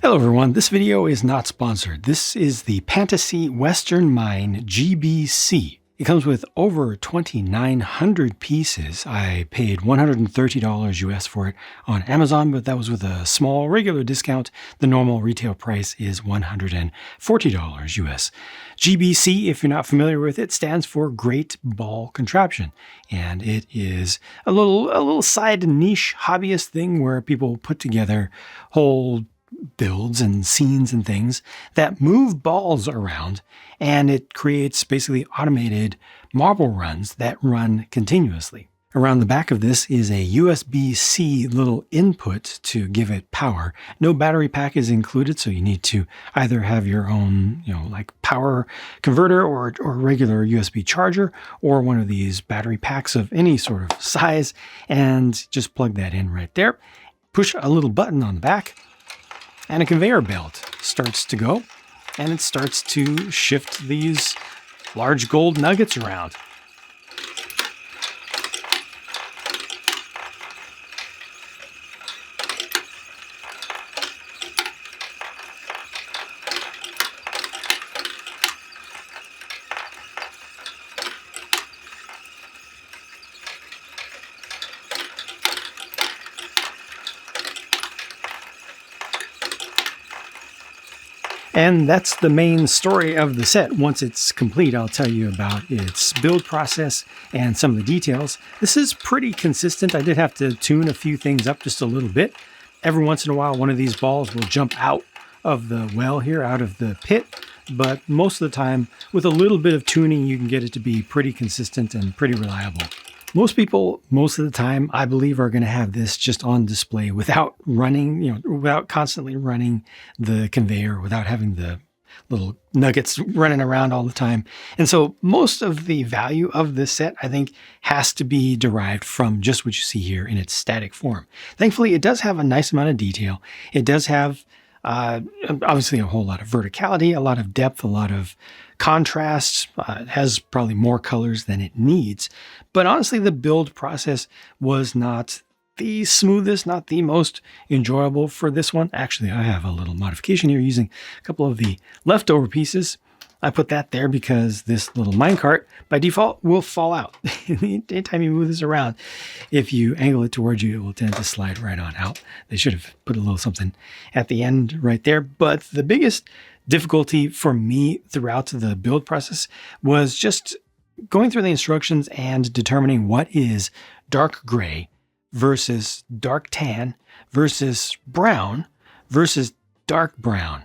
Hello everyone, this video is not sponsored. This is the Pantasy Western Mine GBC. It comes with over 2,900 pieces. I paid $130 US for it on Amazon, but that was with a small regular discount. The normal retail price is $140 US. GBC, if you're not familiar with it, stands for Great Ball Contraption. And it is a little side niche hobbyist thing where people put together whole builds and scenes and things that move balls around, and it creates basically automated marble runs that run continuously. Around the back of this is a USB-C little input to give it power. No battery pack is included, so you need to either have your own, like power converter or regular USB charger, or one of these battery packs of any sort of size, and just plug that in right there. Push a little button on the back, and a conveyor belt starts to go, and it starts to shift these large gold nuggets around. And that's the main story of the set. Once it's complete, I'll tell you about its build process and some of the details. This is pretty consistent. I did have to tune a few things up just a little bit. Every once in a while, one of these balls will jump out of the well here, out of the pit. But most of the time, with a little bit of tuning, you can get it to be pretty consistent and pretty reliable. Most people, most of the time, I believe, are going to have this just on display without running, without constantly running the conveyor, without having the little nuggets running around all the time. And so most of the value of this set, I think, has to be derived from just what you see here in its static form. Thankfully, it does have a nice amount of detail. It does have obviously a whole lot of verticality, a lot of depth, a lot of contrast. It has probably more colors than it needs. But honestly, the build process was not the smoothest, not the most enjoyable for this one. Actually, I have a little modification here using a couple of the leftover pieces. I put that there because this little minecart, by default, will fall out. Anytime you move this around, if you angle it towards you, it will tend to slide right on out. They should have put a little something at the end right there. But the biggest difficulty for me throughout the build process was just going through the instructions and determining what is dark gray versus dark tan versus brown versus dark brown.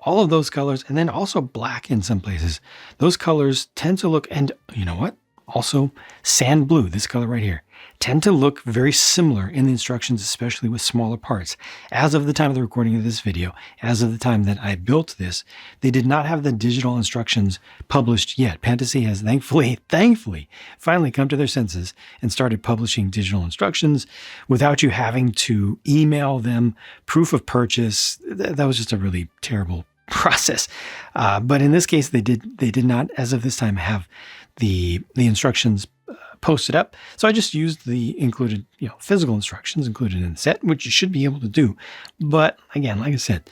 All of those colors, and then also black in some places. Those colors tend to look, and you know what? Also sand blue, this color right here, tend to look very similar in the instructions, especially with smaller parts. As of the time of the recording of this video, as of the time that I built this, they did not have the digital instructions published yet. Pantasy has thankfully finally come to their senses and started publishing digital instructions without you having to email them proof of purchase. That was just a really terrible process. But in this case, they did not, as of this time, have the instructions posted up. So I just used the included, physical instructions included in the set, which you should be able to do. But again, like I said,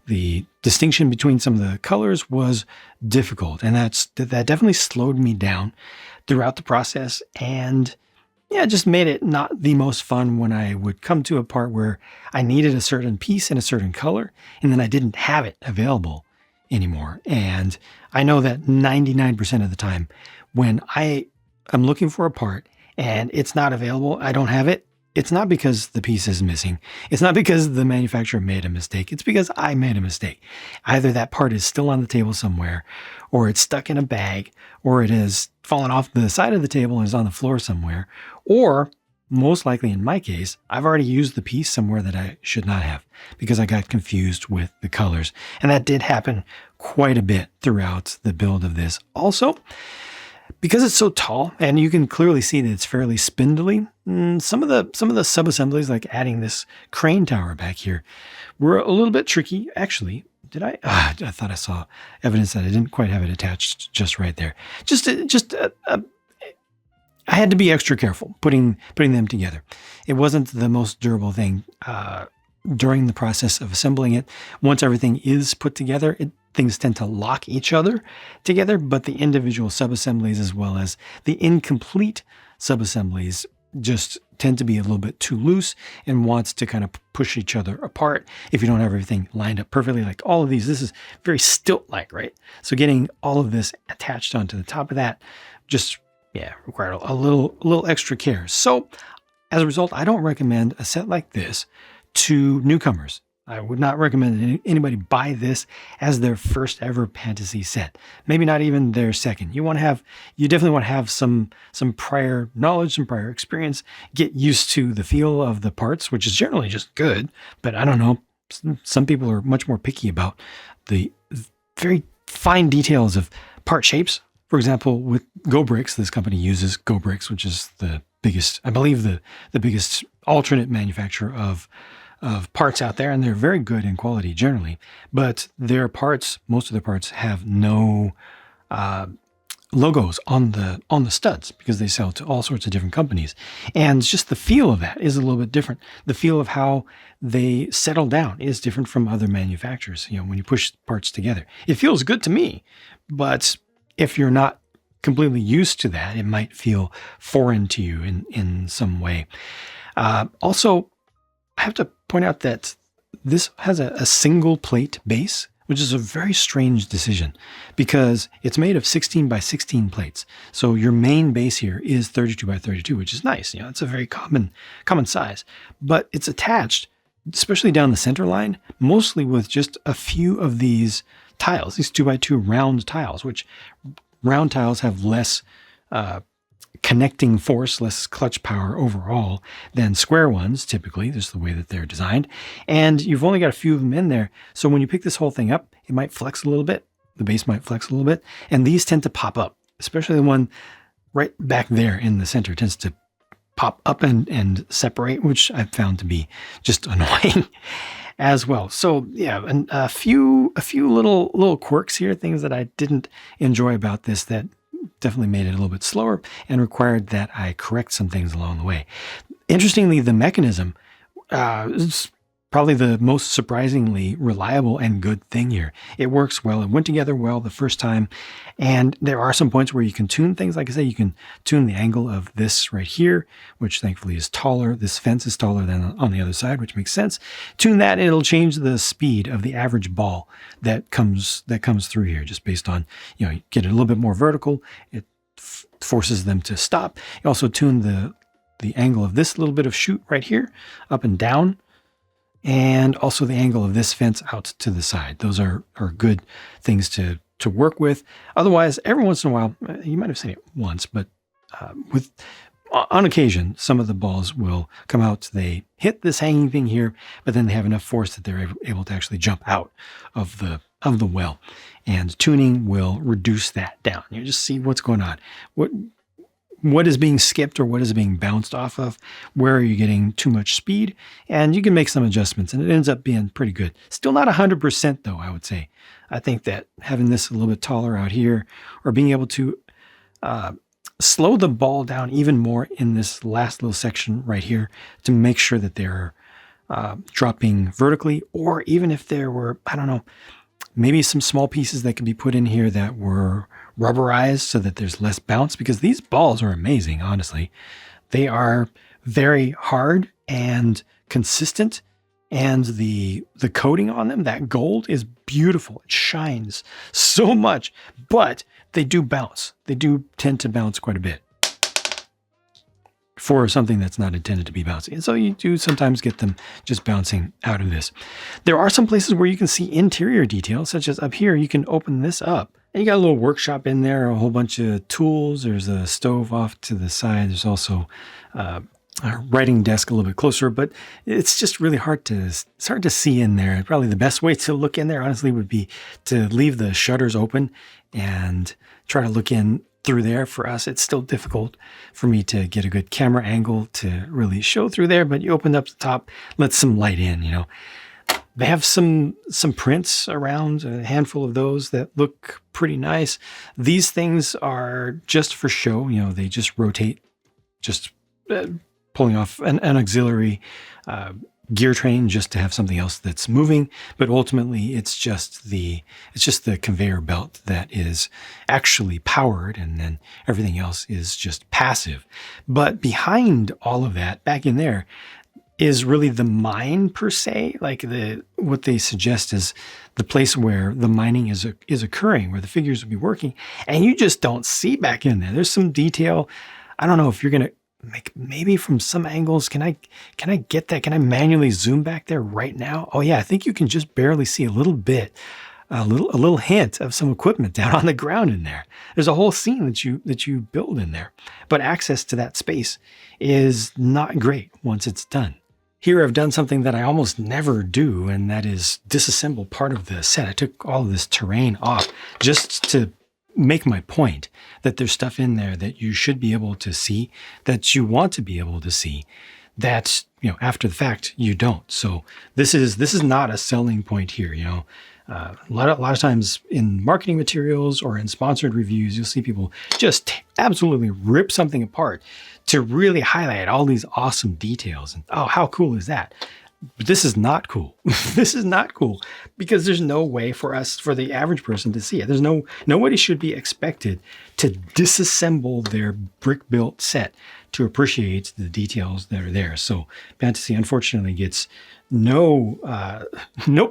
the distinction between some of the colors was difficult, and that definitely slowed me down throughout the process. And yeah, it just made it not the most fun when I would come to a part where I needed a certain piece in a certain color, and then I didn't have it available anymore. And I know that 99% of the time when I am looking for a part and it's not available, I don't have it, it's not because the piece is missing. It's not because the manufacturer made a mistake. It's because I made a mistake. Either that part is still on the table somewhere, or it's stuck in a bag, or it has fallen off the side of the table and is on the floor somewhere, or most likely in my case, I've already used the piece somewhere that I should not have because I got confused with the colors. And that did happen quite a bit throughout the build of this. Also, because it's so tall and you can clearly see that it's fairly spindly, some of the sub-assemblies, like adding this crane tower back here, were a little bit tricky. Actually, did I? I thought I saw evidence that I didn't quite have it attached just right there. I had to be extra careful putting them together. It wasn't the most durable thing during the process of assembling it. Once everything is put together, things tend to lock each other together, but the individual subassemblies as well as the incomplete subassemblies just tend to be a little bit too loose and wants to kind of push each other apart if you don't have everything lined up perfectly. Like all of these, this is very stilt-like, right? So getting all of this attached onto the top of that just, required a little extra care. So as a result, I don't recommend a set like this to newcomers. I would not recommend anybody buy this as their first ever Pantasy set. Maybe not even their second. You definitely want to have some prior knowledge, some prior experience, get used to the feel of the parts, which is generally just good. But I don't know, some people are much more picky about the very fine details of part shapes. For example, with Go Bricks, this company uses Go Bricks, which is the biggest, I believe, the biggest alternate manufacturer of parts out there, and they're very good in quality generally. But their parts, most of their parts, have no logos on the studs because they sell to all sorts of different companies, and just the feel of that is a little bit different. The feel of how they settle down is different from other manufacturers. When you push parts together, it feels good to me, but if you're not completely used to that, it might feel foreign to you in some way. Also, I have to point out that this has a single plate base, which is a very strange decision because it's made of 16 by 16 plates. So your main base here is 32 by 32, which is nice. It's a very common size, but it's attached, especially down the center line, mostly with just a few of these tiles, these 2x2 round tiles, which round tiles have less connecting force, less clutch power overall than square ones, typically. Just the way that they're designed. And you've only got a few of them in there. So when you pick this whole thing up, it might flex a little bit. The base might flex a little bit. And these tend to pop up, especially the one right back there in the center tends to pop up and separate, which I've found to be just annoying as well. So and a few little quirks here, things that I didn't enjoy about this that definitely made it a little bit slower and required that I correct some things along the way. Interestingly, the mechanism is probably the most surprisingly reliable and good thing here. It works well. It went together well the first time. And there are some points where you can tune things. Like I say, you can tune the angle of this right here, which thankfully is taller. This fence is taller than on the other side, which makes sense. Tune that and it'll change the speed of the average ball that comes through here, just based on, you get it a little bit more vertical. It forces them to stop. You also tune the angle of this little bit of chute right here, up and down. And also the angle of this fence out to the side. Those are good things to work with. Otherwise, every once in a while, you might have seen it once, but on occasion, some of the balls will come out. They hit this hanging thing here, but then they have enough force that they're able to actually jump out of the well. And tuning will reduce that down. You just see what's going on. What is being skipped or what is being bounced off of? Where are you getting too much speed? And you can make some adjustments and it ends up being pretty good. Still not 100% though, I would say. I think that having this a little bit taller out here or being able to slow the ball down even more in this last little section right here to make sure that they're dropping vertically, or even if there were, I don't know, maybe some small pieces that could be put in here that were rubberized so that there's less bounce, because these balls are amazing, honestly. They are very hard and consistent, and the coating on them, that gold, is beautiful. It shines so much, but they do bounce. They do tend to bounce quite a bit for something that's not intended to be bouncy. And so you do sometimes get them just bouncing out of this. There are some places where you can see interior details, such as up here. You can open this up and you got a little workshop in there, a whole bunch of tools. There's a stove off to the side. There's also a writing desk a little bit closer, but it's just really hard to see in there. Probably the best way to look in there, honestly, would be to leave the shutters open and try to look in through there. For us, it's still difficult for me to get a good camera angle to really show through there, but you open up the top, let some light in, They have some prints around, a handful of those that look pretty nice. These things are just for show, they just rotate, just pulling off an auxiliary gear train just to have something else that's moving, but ultimately it's just the conveyor belt that is actually powered, and then everything else is just passive. But behind all of that, back in there, is really the mine per se. Like what they suggest is the place where the mining is occurring, where the figures will be working, and you just don't see back in there. There's some detail. I don't know if you're gonna maybe from some angles. Can I get that? Can I manually zoom back there right now? Oh yeah, I think you can just barely see a little bit, a little hint of some equipment down on the ground in there. There's a whole scene that you build in there, but access to that space is not great once it's done. Here I've done something that I almost never do, and that is disassemble part of the set. I took all of this terrain off just to make my point that there's stuff in there that you should be able to see, that you want to be able to see, that, after the fact you don't. So this is not a selling point here. A lot of times in marketing materials or in sponsored reviews, you'll see people just absolutely rip something apart to really highlight all these awesome details. And oh, how cool is that? But this is not cool. This is not cool because there's no way for the average person to see it. Nobody should be expected to disassemble their brick-built set to appreciate the details that are there. So Pantasy unfortunately gets no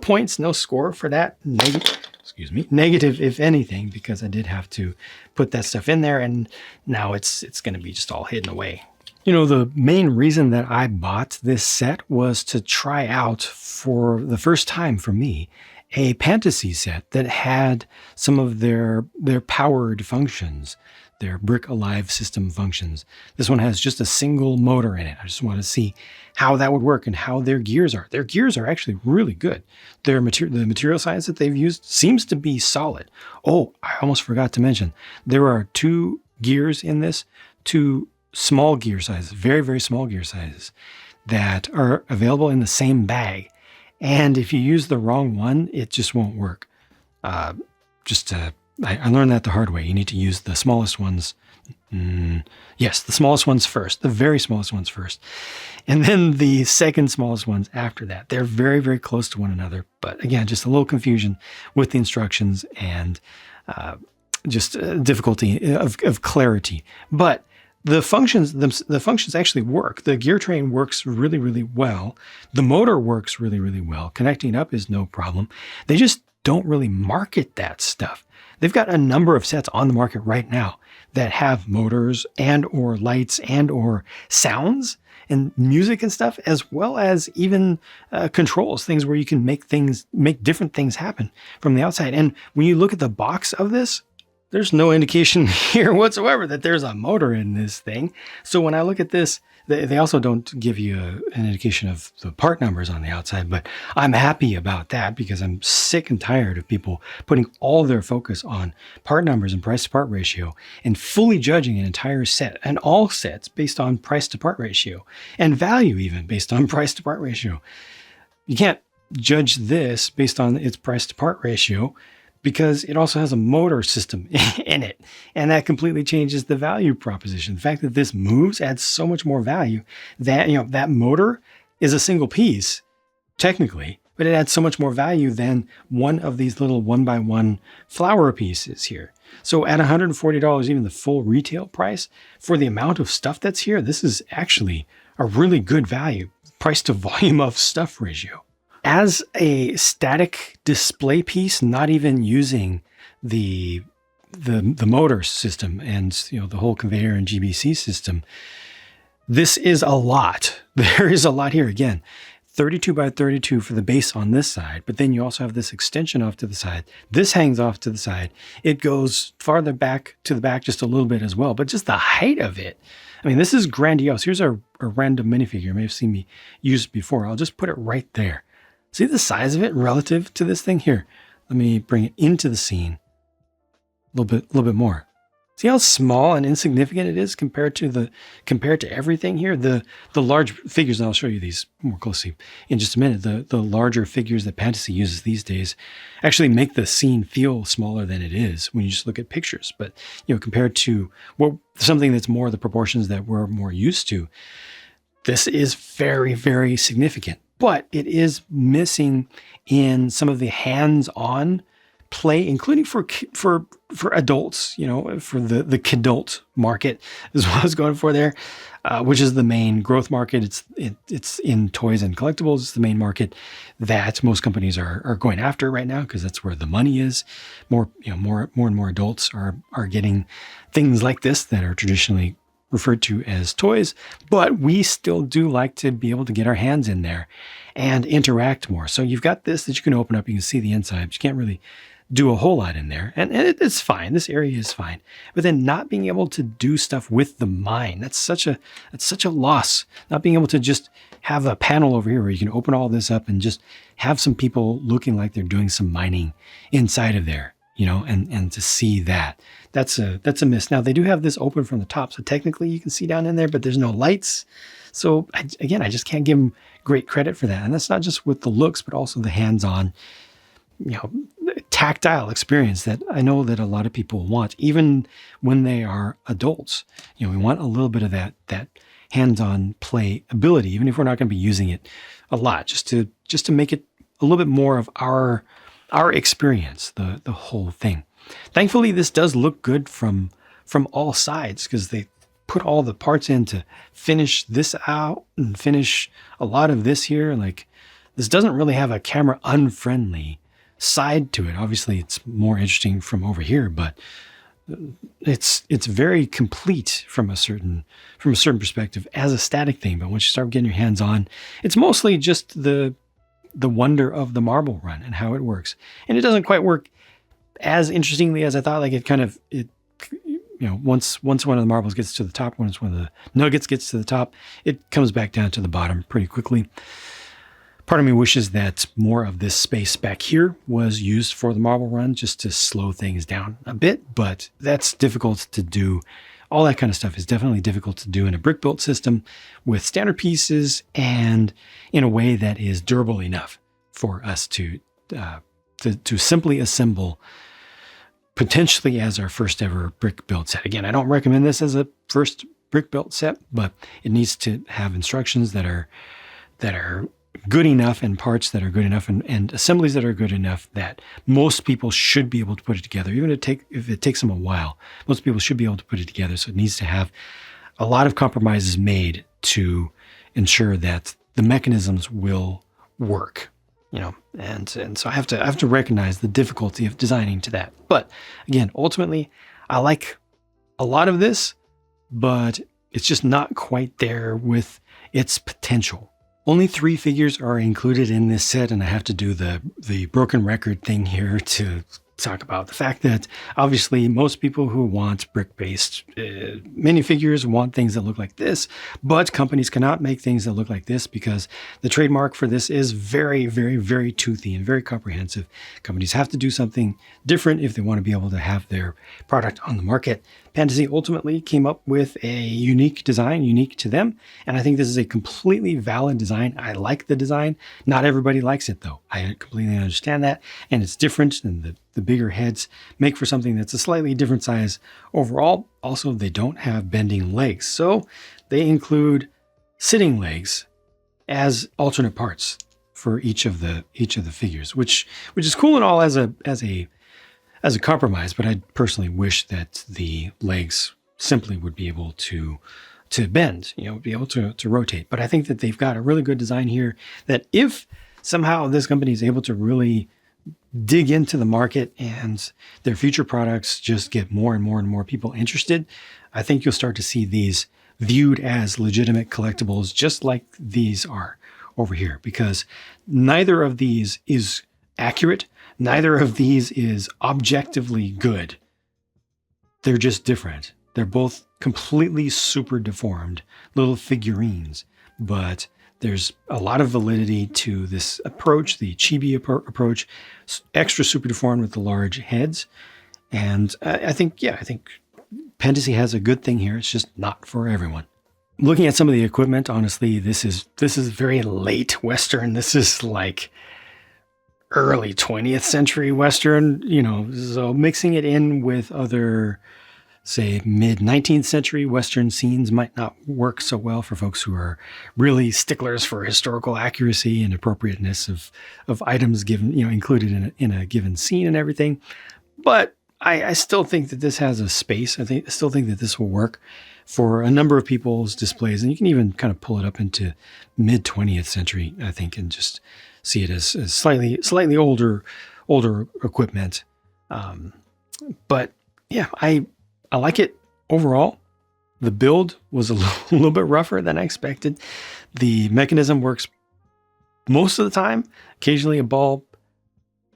points, no score for that. Negative, if anything, because I did have to put that stuff in there, and now it's going to be just all hidden away. The main reason that I bought this set was to try out, for the first time for me, a Pantasy set that had some of their powered functions, their Brick Alive system functions. This one has just a single motor in it. I just want to see how that would work and how their gears are. Their gears are actually really good. The material science that they've used seems to be solid. Oh, I almost forgot to mention, there are 2 gears in this, 2 small gear sizes, very, very small gear sizes that are available in the same bag. And if you use the wrong one, it just won't work. I learned that the hard way. You need to use the smallest ones. Yes, the smallest ones first, the very smallest ones first. And then the second smallest ones after that. They're very, very close to one another. But again, just a little confusion with the instructions and just difficulty of clarity. But the functions actually work. The gear train works really, really well. The motor works really, really well. Connecting up is no problem. They just don't really market that stuff. They've got a number of sets on the market right now that have motors and or lights and or sounds and music and stuff, as well as even controls, things where you can make different things happen from the outside. And when you look at the box of this, there's no indication here whatsoever that there's a motor in this thing. So when I look at this, they also don't give you an indication of the part numbers on the outside, but I'm happy about that because I'm sick and tired of people putting all their focus on part numbers and price to part ratio and fully judging an entire set and all sets based on price to part ratio and value even based on price to part ratio. You can't judge this based on its price to part ratio because it also has a motor system in it. And that completely changes the value proposition. The fact that this moves adds so much more value that, that motor is a single piece, technically, but it adds so much more value than one of these little 1x1 flower pieces here. So at $140, even the full retail price, for the amount of stuff that's here, this is actually a really good value, price to volume of stuff ratio. As a static display piece, not even using the motor system and the whole conveyor and GBC system, this is a lot. There is a lot here. Again, 32 by 32 for the base on this side, but then you also have this extension off to the side. This hangs off to the side. It goes farther back to the back just a little bit as well, but just the height of it. I mean, this is grandiose. Here's a random minifigure. You may have seen me use it before. I'll just put it right there. See the size of it relative to this thing here? Let me bring it into the scene a little bit more. See how small and insignificant it is compared to everything here? The large figures, and I'll show you these more closely in just a minute, the larger figures that Pantasy uses these days actually make the scene feel smaller than it is when you just look at pictures. But compared to something that's more the proportions that we're more used to, this is very, very significant. but it is missing in some of the hands-on play, including for adults, for the kidult market is what I was going for there, which is the main growth market. It's in toys and collectibles. It's the main market that most companies are going after right now, because that's where the money is. More and more adults are getting things like this that are traditionally referred to as toys, but we still do like to be able to get our hands in there and interact more. So you've got this that you can open up. You can see the inside, but you can't really do a whole lot in there. And it's fine. This area is fine. But then not being able to do stuff with the mine, that's such a loss. Not being able to just have a panel over here where you can open all this up and just have some people looking like they're doing some mining inside of there, and to see that. That's a miss. Now they do have this open from the top, so technically you can see down in there, but there's no lights. So I just can't give them great credit for that. And that's not just with the looks, but also the hands-on, tactile experience that I know that a lot of people want, even when they are adults. We want a little bit of that hands-on play ability, even if we're not going to be using it a lot, just to make it a little bit more of our experience, the whole thing. Thankfully, this does look good from all sides, because they put all the parts in to finish this out and finish a lot of this here. Like, this doesn't really have a camera unfriendly side to it. Obviously, it's more interesting from over here, but it's very complete from a certain perspective as a static thing. But once you start getting your hands on, it's mostly just the wonder of the marble run and how it works. And it doesn't quite work as interestingly as I thought. Like, once one of the marbles gets to the top, once one of the nuggets gets to the top, it comes back down to the bottom pretty quickly. Part of me wishes that more of this space back here was used for the marble run, just to slow things down a bit, but that's difficult to do. All that kind of stuff is definitely difficult to do in a brick-built system with standard pieces and in a way that is durable enough for us to simply assemble, potentially as our first ever brick-built set. Again, I don't recommend this as a first brick-built set, but it needs to have instructions that are good enough, and parts that are good enough, and assemblies that are good enough that most people should be able to put it together. Even if it takes them a while, most people should be able to put it together. So it needs to have a lot of compromises made to ensure that the mechanisms will work, and so I have to recognize the difficulty of designing to that. But again, ultimately, I like a lot of this, but it's just not quite there with its potential. Only 3 figures are included in this set, and I have to do the broken record thing here to talk about the fact that obviously most people who want brick-based minifigures want things that look like this, but companies cannot make things that look like this because the trademark for this is very, very, very toothy and very comprehensive. Companies have to do something different if they want to be able to have their product on the market. Pantasy ultimately came up with a unique design, unique to them, and I think this is a completely valid design. I like the design. Not everybody likes it, though. I completely understand that, and it's different, and the bigger heads make for something that's a slightly different size overall. Also, they don't have bending legs, so they include sitting legs as alternate parts for each of the figures, which is cool and all as a compromise, but I personally wish that the legs simply would be able to bend, be able to rotate. But I think that they've got a really good design here that if somehow this company is able to really dig into the market and their future products just get more and more and more people interested, I think you'll start to see these viewed as legitimate collectibles, just like these are over here, because neither of these is accurate. Neither of these is objectively good. They're just different. They're both completely super deformed little figurines, but there's a lot of validity to this approach, the chibi approach, extra super deformed with the large heads. And I think Pantasy has a good thing here. It's just not for everyone. Looking at some of the equipment, honestly, this is very late Western. This is like early 20th century Western, so mixing it in with other say mid-19th century Western scenes might not work so well for folks who are really sticklers for historical accuracy and appropriateness of items given, included in a given scene and everything. But I still think that this has a space. I still think that this will work for a number of people's displays. And you can even kind of pull it up into mid-20th century, I think, and just see it as slightly older equipment. But yeah, I like it overall. The build was a little bit rougher than I expected. The mechanism works most of the time. Occasionally a bulb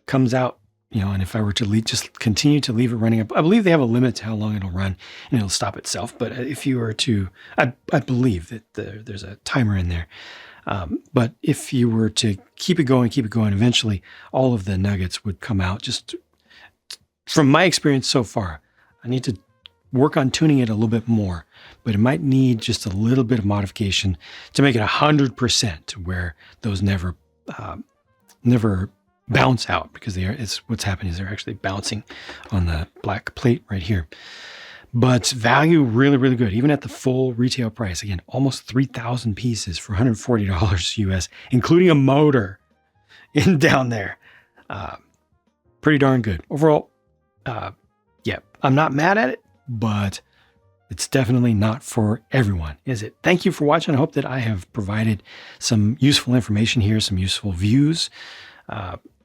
comes out, and if I were to just continue to leave it running, I believe they have a limit to how long it'll run and it'll stop itself. But if you were to, I believe that there's a timer in there. But if you were to keep it going, eventually all of the nuggets would come out. Just from my experience so far, I need to work on tuning it a little bit more, but it might need just a little bit of modification to make it 100% where those never bounce out, because what's happening is they're actually bouncing on the black plate right here. But value really, really good, even at the full retail price. Again, almost 3,000 pieces for $140 US, including a motor down there. Pretty darn good. Overall, yeah, I'm not mad at it, but it's definitely not for everyone, is it? Thank you for watching. I hope that I have provided some useful information here, some useful views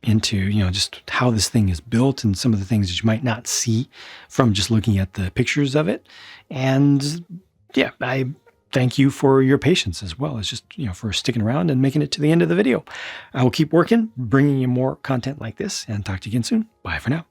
into, just how this thing is built and some of the things that you might not see from just looking at the pictures of it. And yeah, I thank you for your patience as well as just, for sticking around and making it to the end of the video. I will keep working, bringing you more content like this, and talk to you again soon. Bye for now.